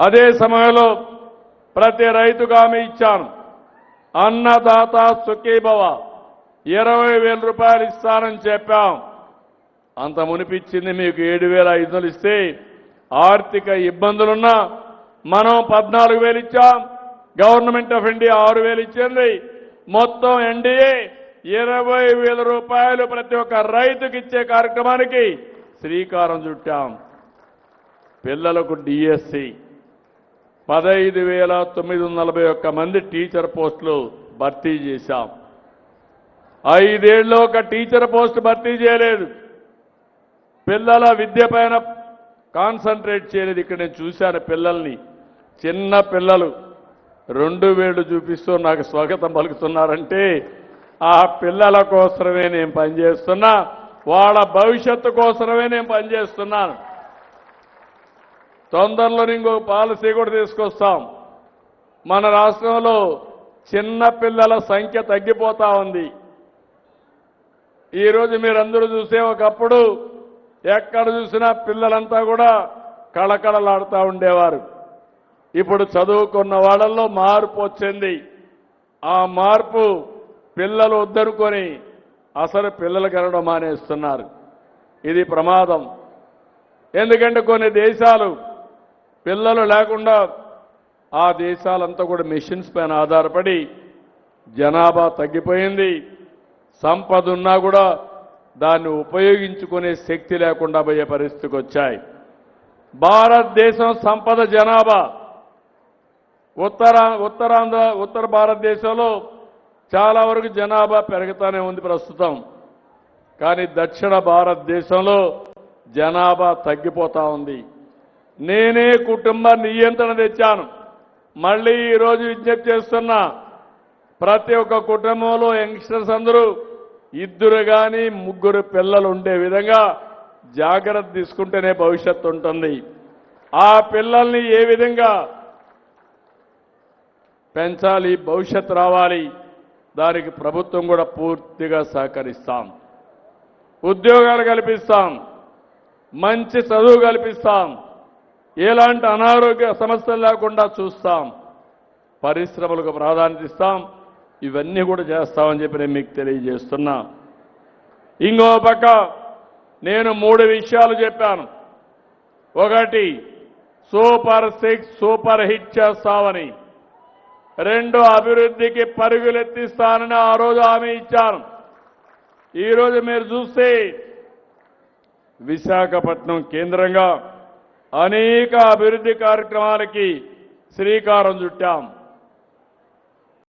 అదే సమయంలో ప్రతి రైతుకు హామీ ఇచ్చాను. అన్నదాత సుఖీభవ 20,000 రూపాయలు ఇస్తానని చెప్పాం. అంత మునిపిచ్చింది మీకు 7,500 ఇస్తే ఆర్థిక ఇబ్బందులున్నా మనం 14,000 ఇచ్చాం. గవర్నమెంట్ ఆఫ్ ఇండియా 6,000 ఇచ్చింది. మొత్తం ఎన్డీఏ 20,000 రూపాయలు ప్రతి ఒక్క రైతుకి ఇచ్చే కార్యక్రమానికి శ్రీకారం చుట్టాం. పిల్లలకు డిఎస్సి 15,941 మంది టీచర్ పోస్టులు భర్తీ చేశాం. 5 ఏళ్ళు ఒక టీచర్ పోస్ట్ భర్తీ చేయలేదు. పిల్లల విద్య పైన కాన్సన్ట్రేట్ చేయలేదు. ఇక్కడ నేను చూశాను పిల్లల్ని, చిన్న పిల్లలు 2 వేళ్లు చూపిస్తూ నాకు స్వాగతం పలుకుతున్నారంటే ఆ పిల్లల కోసమే నేను పనిచేస్తున్నా, వాళ్ళ భవిష్యత్తు కోసమే నేను పనిచేస్తున్నాను. తొందరలో ఇంకో పాలసీ కూడా తీసుకొస్తాం. మన రాష్ట్రంలో చిన్న పిల్లల సంఖ్య తగ్గిపోతా ఉంది. ఈరోజు మీరందరూ చూసే ఒకప్పుడు ఎక్కడ చూసినా పిల్లలంతా కూడా కళకళలాడుతూ ఉండేవారు. ఇప్పుడు చదువుకున్న వాళ్ళల్లో మార్పు వచ్చింది. ఆ మార్పు పిల్లలు వద్దనుకొని అసలు పిల్లలు కనడం మానేస్తున్నారు. ఇది ప్రమాదం. ఎందుకంటే కొన్ని దేశాలు పిల్లలు లేకుండా ఆ దేశాలంతా కూడా మెషిన్స్ పైన ఆధారపడి జనాభా తగ్గిపోయింది. సంపద ఉన్నా కూడా దాన్ని ఉపయోగించుకునే శక్తి లేకుండా పోయే పరిస్థితికి వచ్చాయి. భారతదేశం సంపద జనాభా ఉత్తర భారతదేశంలో చాలా వరకు జనాభా పెరుగుతూనే ఉంది ప్రస్తుతం. కానీ దక్షిణ భారతదేశంలో జనాభా తగ్గిపోతా ఉంది. నేనే కుటుంబ నియంత్రణ తెచ్చాను. మళ్ళీ ఈరోజు విజ్ఞప్తి చేస్తున్నా, ప్రతి ఒక్క కుటుంబంలో యంగ్స్టర్స్ అందరూ 2 కానీ 3 పిల్లలు ఉండే విధంగా జాగ్రత్త తీసుకుంటేనే భవిష్యత్తు ఉంటుంది. ఆ పిల్లల్ని ఏ విధంగా పెంచాలి, భవిష్యత్తు రావాలి, దానికి ప్రభుత్వం కూడా పూర్తిగా సహకరిస్తాం. ఉద్యోగాలు కల్పిస్తాం, మంచి చదువు కల్పిస్తాం, ఎలాంటి అనారోగ్య సమస్యలు లేకుండా చూస్తాం, పరిశ్రమలకు ప్రాధాన్యత ఇస్తాం. ఇవన్నీ కూడా చేస్తామని చెప్పి నేను మీకు తెలియజేస్తున్నా. ఇంకో పక్క నేను 3 విషయాలు చెప్పాను. ఒకటి, సూపర్ 6 సూపర్ హిట్ చేస్తామని. 2, అభివృద్ధికి పరుగులెత్తిస్తానని ఆ రోజు హామీ ఇచ్చాను. ఈరోజు మీరు చూస్తే విశాఖపట్నం కేంద్రంగా అనేక అభివృద్ధి కార్యక్రమాలకి శ్రీకారం చుట్టాం.